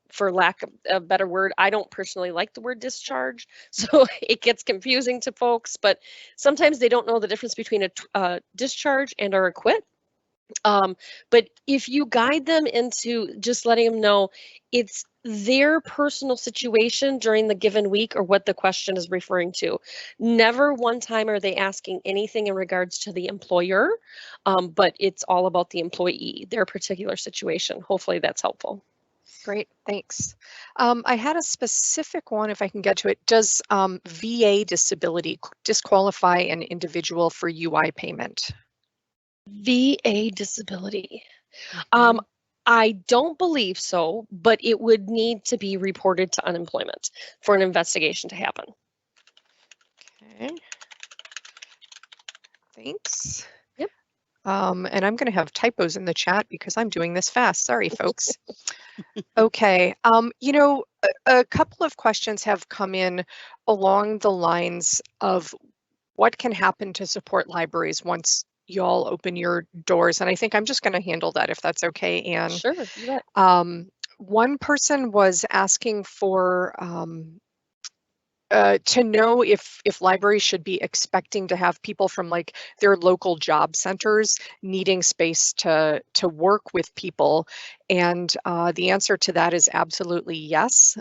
for lack of a better word. I don't personally like the word discharge, so it gets confusing to folks, but sometimes they don't know the difference between a discharge and a quit. But if you guide them into just letting them know it's their personal situation during the given week or what the question is referring to, never one time are they asking anything in regards to the employer, but it's all about the employee, their particular situation. Hopefully that's helpful. Great, thanks. I had a specific one, if I can get to it. Does VA disability disqualify an individual for UI payment? VA disability. I don't believe so, but it would need to be reported to unemployment for an investigation to happen. Okay. Thanks. Yep. And I'm going to have typos in the chat because I'm doing this fast. Sorry, folks. Okay. A couple of questions have come in along the lines of what can happen to support libraries once y'all open your doors, and I think I'm just going to handle that if that's okay, Ann. Sure, you bet. One person was asking for to know if libraries should be expecting to have people from like their local job centers needing space to work with people, And the answer to that is absolutely yes.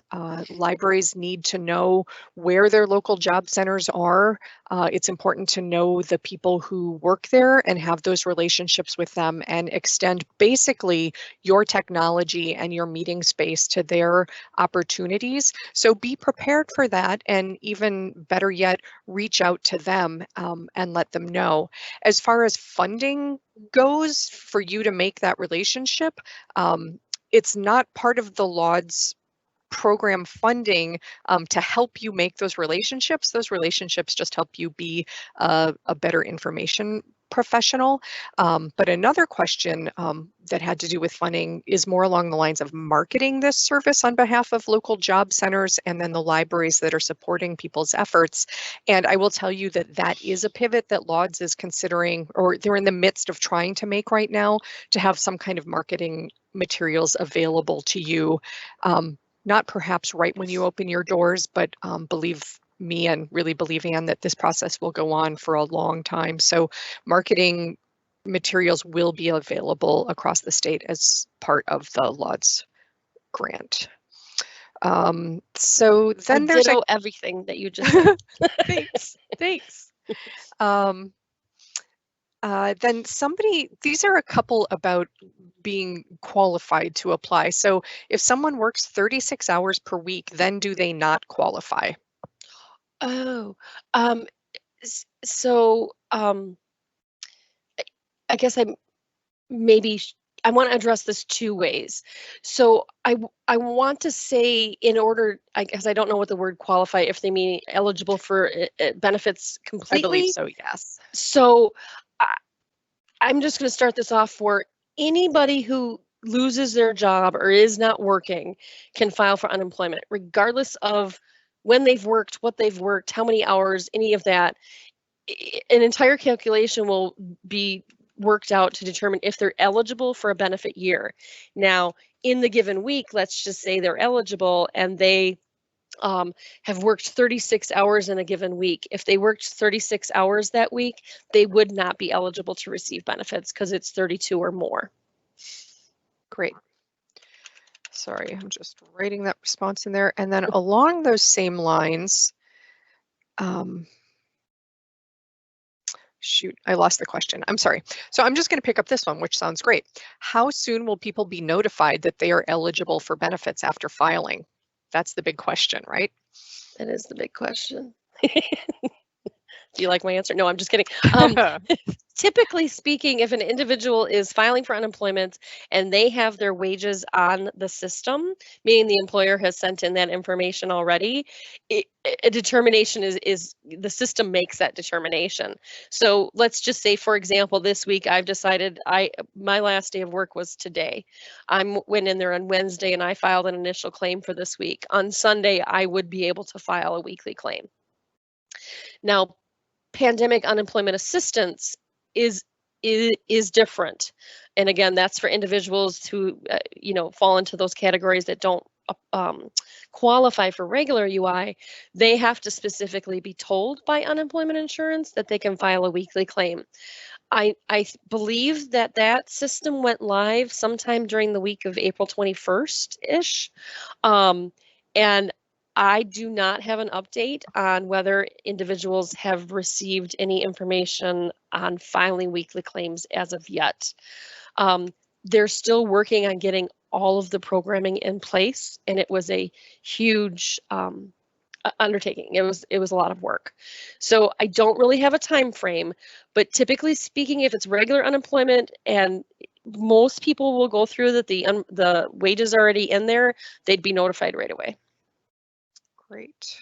Libraries need to know where their local job centers are. It's important to know the people who work there and have those relationships with them and extend basically your technology and your meeting space to their opportunities. So be prepared for that, and even better yet, reach out to them and let them know. As far as funding goes for you to make that relationship, it's not part of the LAWD's program funding to help you make those relationships. Those relationships just help you be a better information professional. But another question that had to do with funding is more along the lines of marketing this service on behalf of local job centers and then the libraries that are supporting people's efforts. And I will tell you that that is a pivot that LAWDS is considering, or they're in the midst of trying to make right now, to have some kind of marketing materials available to you. Not perhaps right when you open your doors, but believe me and really believe, Anne, that this process will go on for a long time. So marketing materials will be available across the state as part of the LAWDS grant. So then I there's ditto everything that you just said. thanks. Then these are a couple about being qualified to apply. So if someone works 36 hours per week, then do they not qualify? Oh, um, so I guess I want to address this two ways. So I want to say, in order, I guess I don't know what the word qualify, if they mean eligible for benefits completely. I believe so, yes. So I'm just going to start this off for anybody who loses their job or is not working can file for unemployment, regardless of when they've worked, what they've worked, how many hours, any of that. An entire calculation will be worked out to determine if they're eligible for a benefit year. Now, in the given week, let's just say they're eligible and they have worked 36 hours in a given week. If they worked 36 hours that week, they would not be eligible to receive benefits because it's 32 or more. Great. Sorry, I'm just writing that response in there. And then along those same lines, shoot, I lost the question. I'm sorry. So I'm just going to pick up this one, which sounds great. How soon will people be notified that they are eligible for benefits after filing? That's the big question, right? That is the big question. Do you like my answer? No, I'm just kidding. Typically speaking, if an individual is filing for unemployment and they have their wages on the system, meaning the employer has sent in that information already, a determination is the system makes that determination. So let's just say, for example, this week I've decided my last day of work was today. I went in there on Wednesday and I filed an initial claim for this week. On Sunday, I would be able to file a weekly claim. Now, pandemic unemployment assistance is different, and again, that's for individuals who fall into those categories that don't qualify for regular UI. They have to specifically be told by unemployment insurance that they can file a weekly claim. I believe that system went live sometime during the week of April 21st-ish, and I do not have an update on whether individuals have received any information on filing weekly claims as of yet. They're still working on getting all of the programming in place, and it was a huge undertaking. It was a lot of work. So I don't really have a time frame, but typically speaking, if it's regular unemployment and most people will go through that the wages are already in there, they'd be notified right away. Great.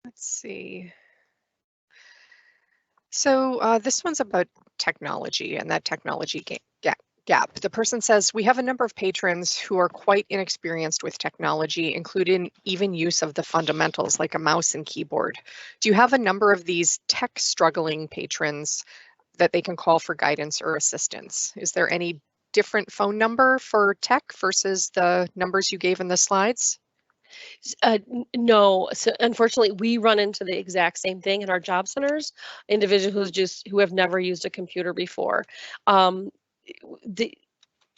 Let's see. So this one's about technology and that technology gap. The person says, we have a number of patrons who are quite inexperienced with technology, including even use of the fundamentals like a mouse and keyboard. Do you have a number of these tech struggling patrons that they can call for guidance or assistance? Is there any different phone number for tech versus the numbers you gave in the slides? No, so unfortunately, we run into the exact same thing in our job centers. Individuals who have never used a computer before.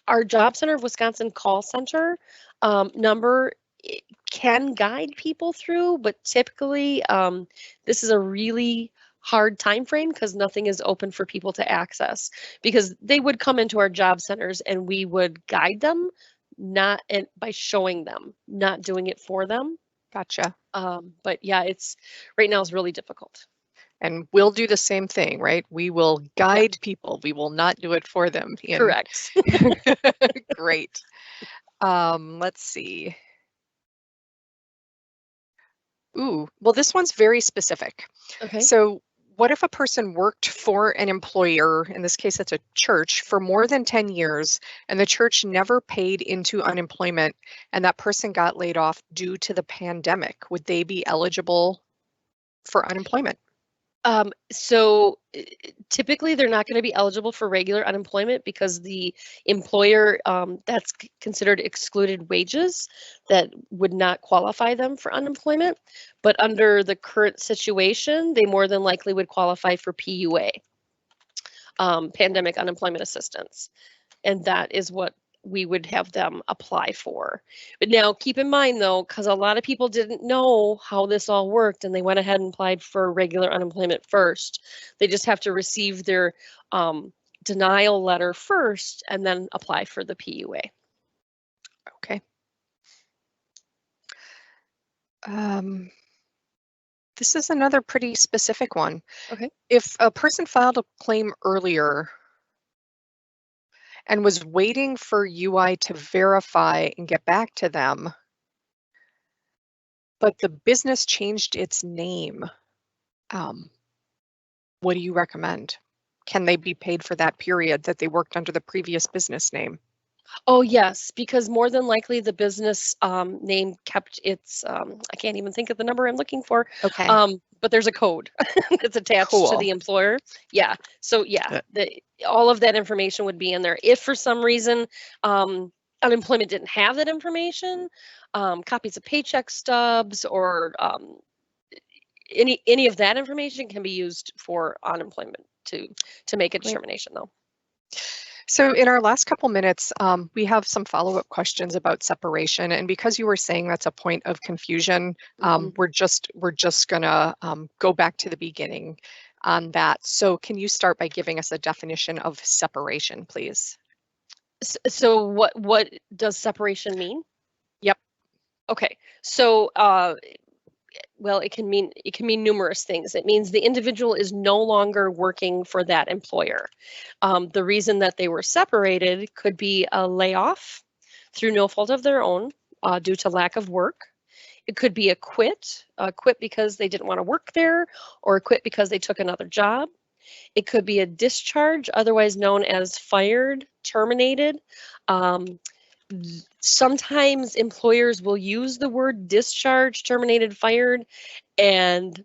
Our Job Center of Wisconsin call center number can guide people through, but typically this is a really hard time frame because nothing is open for people to access, because they would come into our job centers and we would guide them, not by showing them, not doing it for them. Gotcha. But yeah, it's right now is really difficult. And we'll do the same thing, right? We will guide people. We will not do it for them. Correct. Great. Let's see. Ooh, well, this one's very specific. Okay. So what if a person worked for an employer, in this case it's a church, for more than 10 years and the church never paid into unemployment and that person got laid off due to the pandemic? Would they be eligible for unemployment? So typically they're not going to be eligible for regular unemployment because the employer, that's considered excluded wages that would not qualify them for unemployment. But under the current situation, they more than likely would qualify for PUA, pandemic unemployment assistance. And that is what we would have them apply for. But now keep in mind though, because a lot of people didn't know how this all worked and they went ahead and applied for regular unemployment first. They just have to receive their denial letter first and then apply for the PUA. Okay. This is another pretty specific one. Okay. If a person filed a claim earlier and was waiting for UI to verify and get back to them, but the business changed its name, what do you recommend? Can they be paid for that period that they worked under the previous business name? Oh, yes, because more than likely the business name kept its, I can't even think of the number I'm looking for. Okay. But there's a code that's attached to the employer. Yeah. So yeah, all of that information would be in there. If for some reason unemployment didn't have that information, copies of paycheck stubs or any of that information can be used for unemployment to make a determination though. So in our last couple minutes, we have some follow-up questions about separation. And because you were saying that's a point of confusion, we're just gonna go back to the beginning on that. So can you start by giving us a definition of separation, please? So what does separation mean? Yep. Okay. So well, it can mean numerous things. It means the individual is no longer working for that employer. The reason that they were separated could be a layoff through no fault of their own due to lack of work. It could be a quit because they didn't want to work there, or a quit because they took another job. It could be a discharge, otherwise known as fired, terminated. Sometimes employers will use the word discharge, terminated, fired, and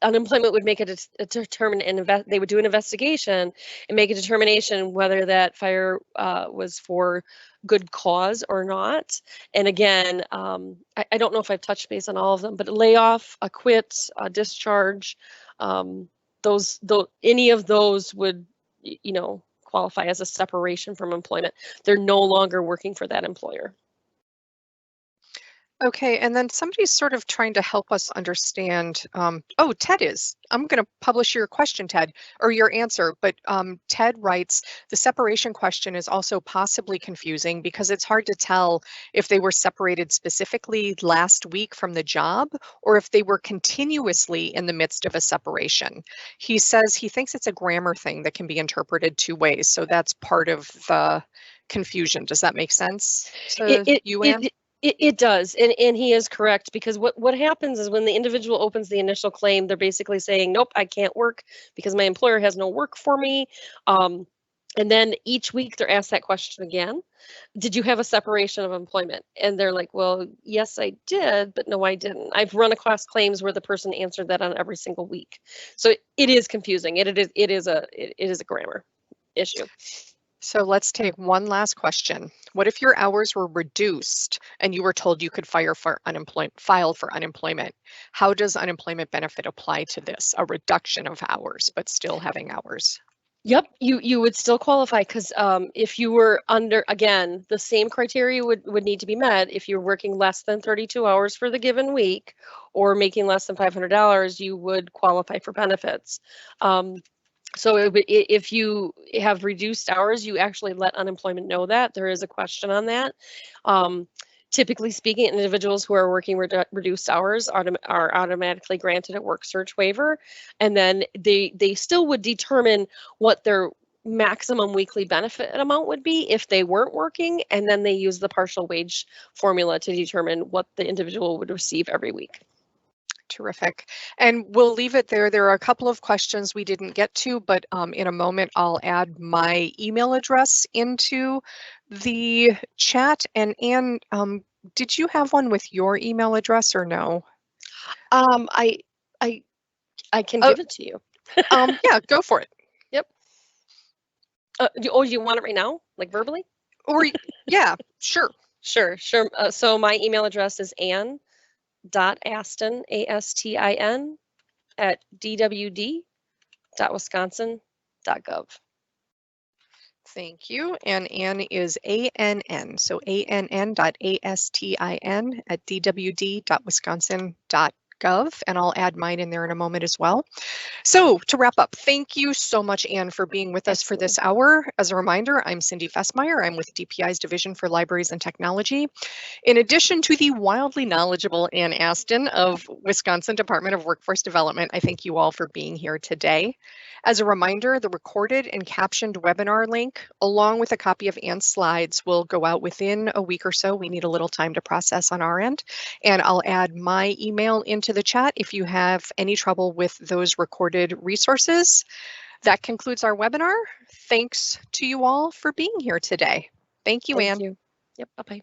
unemployment would make it they would do an investigation and make a determination whether that fire was for good cause or not. And again, I don't know if I've touched base on all of them, but a layoff, a quit, a discharge, any of those would, qualify as a separation from employment. They're no longer working for that employer. Okay, and then somebody's sort of trying to help us understand. Oh, Ted is. I'm going to publish your question, Ted, or your answer. But Ted writes, the separation question is also possibly confusing because it's hard to tell if they were separated specifically last week from the job or if they were continuously in the midst of a separation. He says he thinks it's a grammar thing that can be interpreted two ways. So that's part of the confusion. Does that make sense to you, Ann? It does, and he is correct, because what happens is when the individual opens the initial claim, they're basically saying, nope, I can't work because my employer has no work for me. And then each week they're asked that question again. Did you have a separation of employment? And they're like, well, yes, I did, but no, I didn't. I've run across claims where the person answered that on every single week. So it is confusing. It is a grammar issue. So let's take one last question. What if your hours were reduced and you were told you could file for unemployment? How does unemployment benefit apply to this? A reduction of hours, but still having hours? Yep, you would still qualify because if you were under, again, the same criteria would need to be met. If you're working less than 32 hours for the given week or making less than $500, you would qualify for benefits. So if you have reduced hours, you actually let unemployment know that. There is a question on that. Typically speaking, individuals who are working reduced hours are automatically granted a work search waiver, and then they still would determine what their maximum weekly benefit amount would be if they weren't working, and then they use the partial wage formula to determine what the individual would receive every week. Terrific. And we'll leave it there. There are a couple of questions we didn't get to, but in a moment, I'll add my email address into the chat. And Anne, did you have one with your email address or no? I can give it to you. Yeah, go for it. Yep. Do you want it right now, like verbally? Or yeah, sure. Sure. So my email address is ann.astin, ASTIN, at dwd.wisconsin.gov. Thank you. And Ann is ANN, so ANN.ASTIN at dwd.wisconsin.gov. And I'll add mine in there in a moment as well. So to wrap up, thank you so much, Anne, for being with us for this hour. As a reminder, I'm Cindy Fessmeyer. I'm with DPI's Division for Libraries and Technology. In addition to the wildly knowledgeable Ann Astin of Wisconsin Department of Workforce Development, I thank you all for being here today. As a reminder, the recorded and captioned webinar link, along with a copy of Ann's slides, will go out within a week or so. We need a little time to process on our end. And I'll add my email into the chat if you have any trouble with those recorded resources. That concludes our webinar. Thanks to you all for being here today. Thank you, Anne. Thank you. Yep, bye-bye.